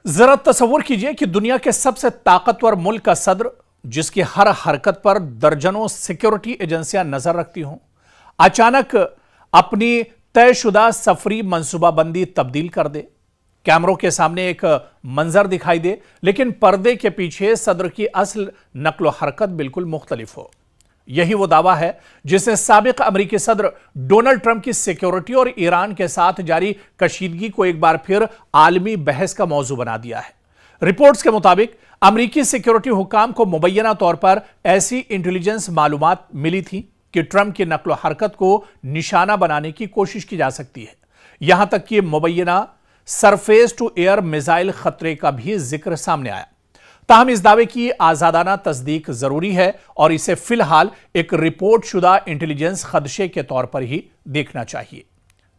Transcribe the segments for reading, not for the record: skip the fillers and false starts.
जरा तसव्वुर कीजिए कि दुनिया के सबसे ताकतवर मुल्क का सदर, जिसकी हर हरकत पर दर्जनों सिक्योरिटी एजेंसियां नजर रखती हों, अचानक अपनी तयशुदा सफरी मंसूबाबंदी तब्दील कर दे। कैमरों के सामने एक मंजर दिखाई दे, लेकिन पर्दे के पीछे सदर की असल नक्लो हरकत बिल्कुल मुख्तलिफ हो। यही वो दावा है जिसने साबिक अमेरिकी सदर डोनाल्ड ट्रंप की सिक्योरिटी और ईरान के साथ जारी कशीदगी को एक बार फिर आलमी बहस का मौजू बना दिया है। रिपोर्ट्स के मुताबिक अमेरिकी सिक्योरिटी हुकाम को मुबैना तौर पर ऐसी इंटेलिजेंस मालूमात मिली थी कि ट्रंप की नक्लो हरकत को निशाना बनाने की कोशिश की जा सकती है। यहां तक कि मुबैना सरफेस टू एयर मिसाइल खतरे का भी जिक्र सामने आया। ताहम इस दावे की आजादाना तस्दीक जरूरी है और इसे फिलहाल एक रिपोर्ट शुदा इंटेलिजेंस खदशे के तौर पर ही देखना चाहिए।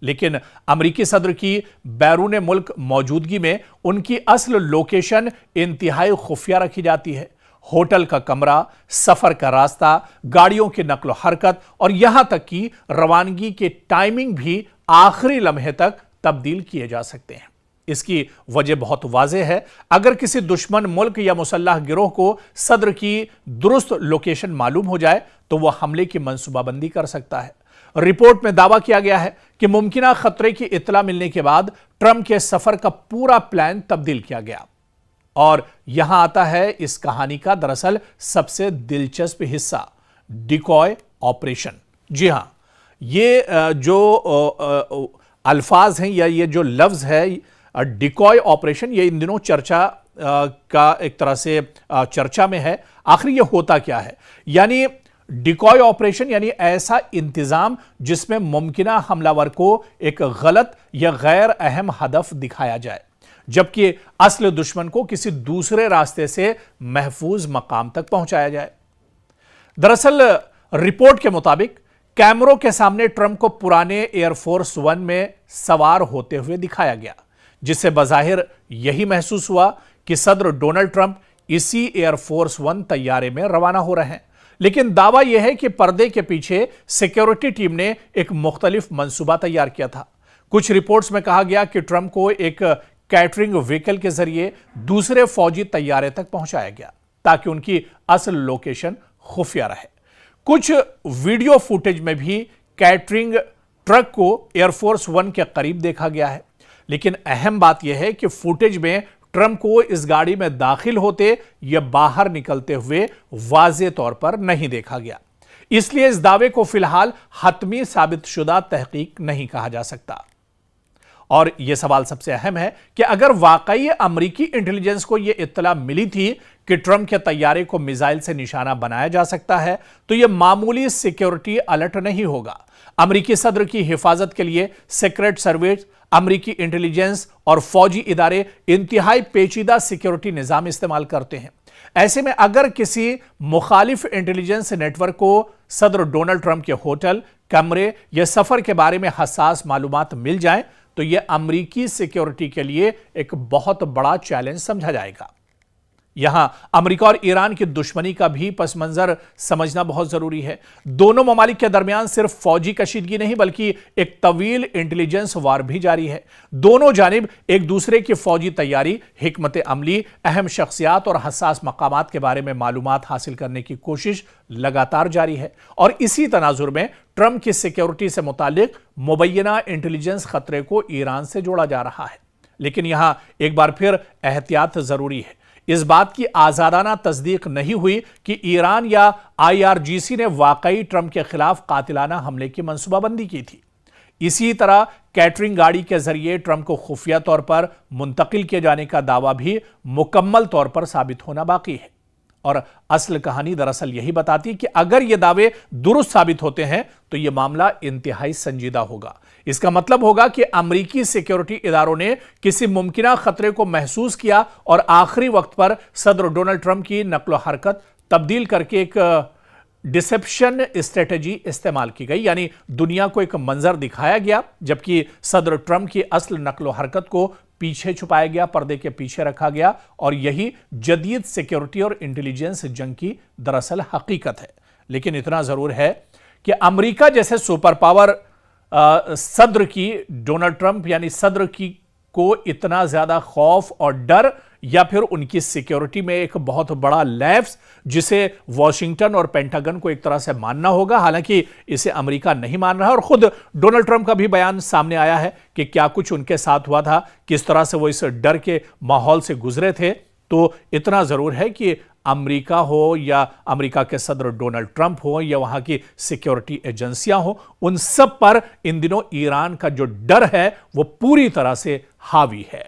लेकिन अमेरिकी सदर की बैरून मुल्क मौजूदगी में उनकी असल लोकेशन इंतहाई खुफिया रखी जाती है। होटल का कमरा, सफर का रास्ता, गाड़ियों की नकलो हरकत और यहां तक कि रवानगी के टाइमिंग भी आखिरी लम्हे तक तब्दील किए जा सकते हैं। इसकी वजह बहुत वाज़ेह है। अगर किसी दुश्मन मुल्क या मुसल्लह गिरोह को सदर की दुरुस्त लोकेशन मालूम हो जाए तो वह हमले की मंसूबाबंदी कर सकता है। रिपोर्ट में दावा किया गया है कि मुमकिना खतरे की इत्तला मिलने के बाद ट्रंप के सफर का पूरा प्लान तब्दील किया गया। और यहां आता है इस कहानी का दरअसल सबसे दिलचस्प हिस्सा, डिकॉय ऑपरेशन। जी हां, ये जो अल्फाज हैं या ये जो लफ्ज है डिकॉय ऑपरेशन, ये इन दिनों चर्चा का एक तरह से चर्चा में है। आखिर ये होता क्या है? यानी डिकॉय ऑपरेशन यानी ऐसा इंतजाम जिसमें मुमकिना हमलावर को एक गलत या गैर अहम हदफ दिखाया जाए, जबकि असल दुश्मन को किसी दूसरे रास्ते से महफूज मकाम तक पहुंचाया जाए। दरअसल रिपोर्ट के मुताबिक कैमरों के सामने ट्रंप को पुराने एयरफोर्स वन में सवार होते हुए दिखाया गया, जिससे बज़ाहिर यही महसूस हुआ कि सदर डोनाल्ड ट्रंप इसी एयरफोर्स वन तैयारे में रवाना हो रहे हैं। लेकिन दावा यह है कि पर्दे के पीछे सिक्योरिटी टीम ने एक मुख्तलिफ मंसूबा तैयार किया था। कुछ रिपोर्ट्स में कहा गया कि ट्रंप को एक कैटरिंग व्हीकल के जरिए दूसरे फौजी तैयारे तक पहुंचाया गया ताकि उनकी असल लोकेशन खुफिया रहे। कुछ वीडियो फुटेज में भी कैटरिंग ट्रक को एयरफोर्स वन के करीब देखा गया है। लेकिन अहम बात यह है कि फुटेज में ट्रंप को इस गाड़ी में दाखिल होते या बाहर निकलते हुए वाज़े तौर पर नहीं देखा गया। इसलिए इस दावे को फिलहाल हतमी साबितशुदा तहकीक नहीं कहा जा सकता। और यह सवाल सबसे अहम है कि अगर वाकई अमेरिकी इंटेलिजेंस को यह इत्तला मिली थी कि ट्रंप के तैयारे को मिसाइल से निशाना बनाया जा सकता है, तो यह मामूली सिक्योरिटी अलर्ट नहीं होगा। अमेरिकी सदर की हिफाजत के लिए सीक्रेट सर्विस, अमेरिकी इंटेलिजेंस और फौजी इदारे इंतहाई पेचीदा सिक्योरिटी निजाम इस्तेमाल करते हैं। ऐसे में अगर किसी मुखालिफ इंटेलिजेंस नेटवर्क को सदर डोनाल्ड ट्रंप के होटल, कमरे या सफर के बारे में हसास मालूमात मिल जाए तो यह अमेरिकी सिक्योरिटी के लिए एक बहुत बड़ा चैलेंज समझा जाएगा। यहां अमेरिका और ईरान की दुश्मनी का भी पस मंजर समझना बहुत जरूरी है। दोनों ममालिक के दरमियान सिर्फ फौजी कशीदगी नहीं बल्कि एक तवील इंटेलिजेंस वार भी जारी है। दोनों जानिब एक दूसरे की फौजी तैयारी, हिकमत अमली, अहम शख्सियात और हसास मकामात के बारे में मालूमात हासिल करने की कोशिश लगातार जारी है। और इसी तनाजुर में ट्रंप की सिक्योरिटी से मुतालिक मुबैना इंटेलिजेंस खतरे को ईरान से जोड़ा जा रहा है। लेकिन यहां एक बार फिर एहतियात जरूरी है। इस बात की आजादाना तस्दीक नहीं हुई कि ईरान या IRGC ने वाकई ट्रंप के खिलाफ कातिलाना हमले की मंसूबाबंदी की थी। इसी तरह कैटरिंग गाड़ी के जरिए ट्रंप को खुफिया तौर पर मुंतकिल किए जाने का दावा भी मुकम्मल तौर पर साबित होना बाकी है। और असल कहानी दरअसल यही बताती है कि अगर ये दावे दुरुस्त साबित होते हैं तो यह मामला इंतहाई संजीदा होगा। इसका मतलब होगा कि अमेरिकी सिक्योरिटी इदारों ने किसी मुमकिना खतरे को महसूस किया और आखिरी वक्त पर सदर डोनाल्ड ट्रंप की नकलो हरकत तब्दील करके एक डिसेप्शन स्ट्रेटेजी इस्तेमाल की गई। यानी दुनिया को एक मंजर दिखाया गया जबकि सदर ट्रंप की असल नकलो हरकत को पीछे छुपाया गया, पर्दे के पीछे रखा गया। और यही जदीद सिक्योरिटी और इंटेलिजेंस जंग की दरअसल हकीकत है। लेकिन इतना जरूर है कि अमेरिका जैसे सुपर पावर सदर की, डोनाल्ड ट्रंप यानी सदर की को इतना ज्यादा खौफ और डर, या फिर उनकी सिक्योरिटी में एक बहुत बड़ा लैप्स जिसे वॉशिंगटन और पेंटागन को एक तरह से मानना होगा। हालांकि इसे अमेरिका नहीं मान रहा और खुद डोनाल्ड ट्रंप का भी बयान सामने आया है कि क्या कुछ उनके साथ हुआ था, किस तरह से वो इस डर के माहौल से गुजरे थे। तो इतना जरूर है कि अमेरिका हो या अमेरिका के सदर डोनाल्ड ट्रंप हो या वहां की सिक्योरिटी एजेंसियां हो, उन सब पर इन दिनों ईरान का जो डर है वो पूरी तरह से हावी है।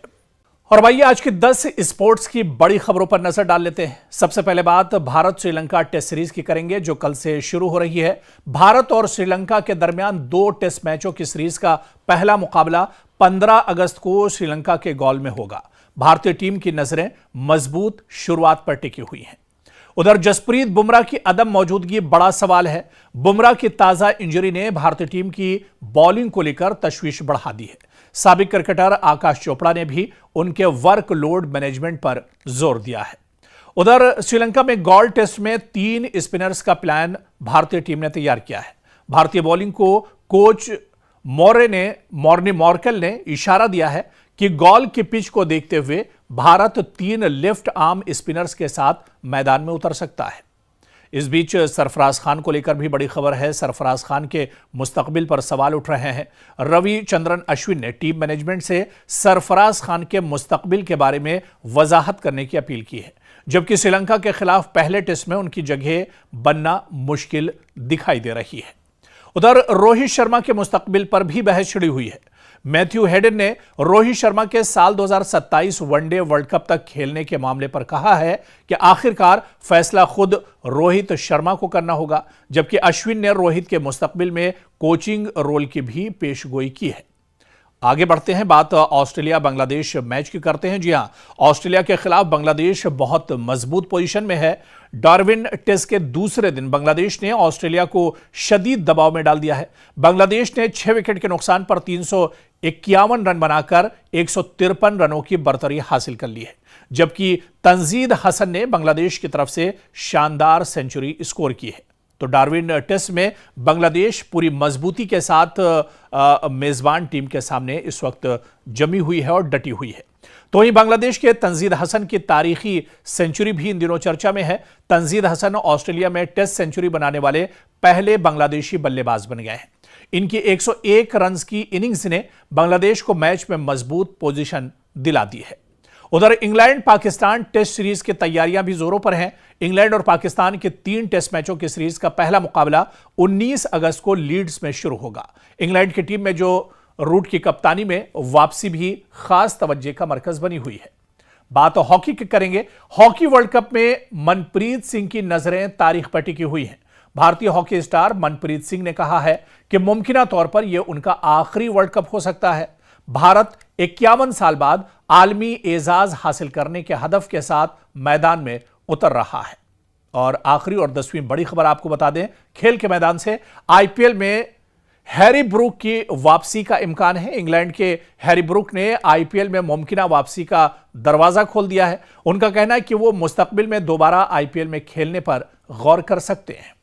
और भाई आज की 10 स्पोर्ट्स की बड़ी खबरों पर नजर डाल लेते हैं। सबसे पहले बात भारत श्रीलंका टेस्ट सीरीज की करेंगे जो कल से शुरू हो रही है। भारत और श्रीलंका के दरमियान 2 टेस्ट मैचों की सीरीज का पहला मुकाबला 15 अगस्त को श्रीलंका के गौल में होगा। भारतीय टीम की नजरें मजबूत शुरुआत पर टिकी हुई हैं। उधर जसप्रीत बुमराह की अदम मौजूदगी बड़ा सवाल है। बुमराह की ताजा इंजरी ने भारतीय टीम की बॉलिंग को लेकर तशवीश बढ़ा दी है। साबिक क्रिकेटर आकाश चोपड़ा ने भी उनके वर्कलोड मैनेजमेंट पर जोर दिया है। उधर श्रीलंका में गौल टेस्ट में 3 स्पिनर्स का प्लान भारतीय टीम ने तैयार किया है। भारतीय बॉलिंग को कोच मॉर्नी मॉर्कल ने इशारा दिया है कि गॉल की पिच को देखते हुए भारत 3 लेफ्ट आर्म स्पिनर्स के साथ मैदान में उतर सकता है। इस बीच सरफराज खान को लेकर भी बड़ी खबर है। सरफराज खान के मुस्तकबिल पर सवाल उठ रहे हैं। रविचंद्रन अश्विन ने टीम मैनेजमेंट से सरफराज खान के मुस्तकबिल के बारे में वजाहत करने की अपील की है, जबकि श्रीलंका के खिलाफ पहले टेस्ट में उनकी जगह बनना मुश्किल दिखाई दे रही है। उधर रोहित शर्मा के मुस्तकबिल पर भी बहस छिड़ी हुई है। मैथ्यू हेडन ने रोहित शर्मा के साल 2027 वनडे वर्ल्ड कप तक खेलने के मामले पर कहा है कि आखिरकार फैसला खुद रोहित शर्मा को करना होगा, जबकि अश्विन ने रोहित के मुस्तकबिल में कोचिंग रोल की भी पेशगोई की है। आगे बढ़ते हैं, बात ऑस्ट्रेलिया बांग्लादेश मैच की करते हैं। जी हां, ऑस्ट्रेलिया के खिलाफ बांग्लादेश बहुत मजबूत पोजीशन में है। डार्विन टेस्ट के दूसरे दिन बांग्लादेश ने ऑस्ट्रेलिया को शदीद दबाव में डाल दिया है। बांग्लादेश ने 6 विकेट के नुकसान पर 351 रन बनाकर 153 रनों की बरतरी हासिल कर ली है, जबकि तंजीद हसन ने बांग्लादेश की तरफ से शानदार सेंचुरी स्कोर की है। तो डार्विन टेस्ट में बांग्लादेश पूरी मजबूती के साथ मेजबान टीम के सामने इस वक्त जमी हुई है और डटी हुई है। तो वहीं बांग्लादेश के तंजीद हसन की तारीखी सेंचुरी भी इन दिनों चर्चा में है। तंजीद हसन ऑस्ट्रेलिया में टेस्ट सेंचुरी बनाने वाले पहले बांग्लादेशी बल्लेबाज बन गए हैं। इनकी 101 रन की इनिंग्स ने बांग्लादेश को मैच में मजबूत पोजीशन दिला दी है। उधर इंग्लैंड पाकिस्तान टेस्ट सीरीज की तैयारियां भी जोरों पर हैं। इंग्लैंड और पाकिस्तान के 3 टेस्ट मैचों की सीरीज का पहला मुकाबला 19 अगस्त को लीड्स में शुरू होगा। इंग्लैंड की टीम में जो रूट की कप्तानी में वापसी भी खास तवज्जो का मरकज बनी हुई है। बात हॉकी की करेंगे। हॉकी वर्ल्ड कप में मनप्रीत सिंह की नजरें तारीख पर टिकी हुई हैं। भारतीय हॉकी स्टार मनप्रीत सिंह ने कहा है कि मुमकिन तौर पर यह उनका आखिरी वर्ल्ड कप हो सकता है। भारत 51 साल बाद आलमी एजाज हासिल करने के हदफ के साथ मैदान में उतर रहा है। और आखिरी और 10वीं बड़ी खबर आपको बता दें, खेल के मैदान से आईपीएल में हैरी ब्रूक की वापसी का इम्कान है। इंग्लैंड के हैरी ब्रूक ने आईपीएल में मुमकिन वापसी का दरवाजा खोल दिया है। उनका कहना है कि वो मुस्तकबिल में दोबारा आईपीएल में खेलने पर गौर कर सकते हैं।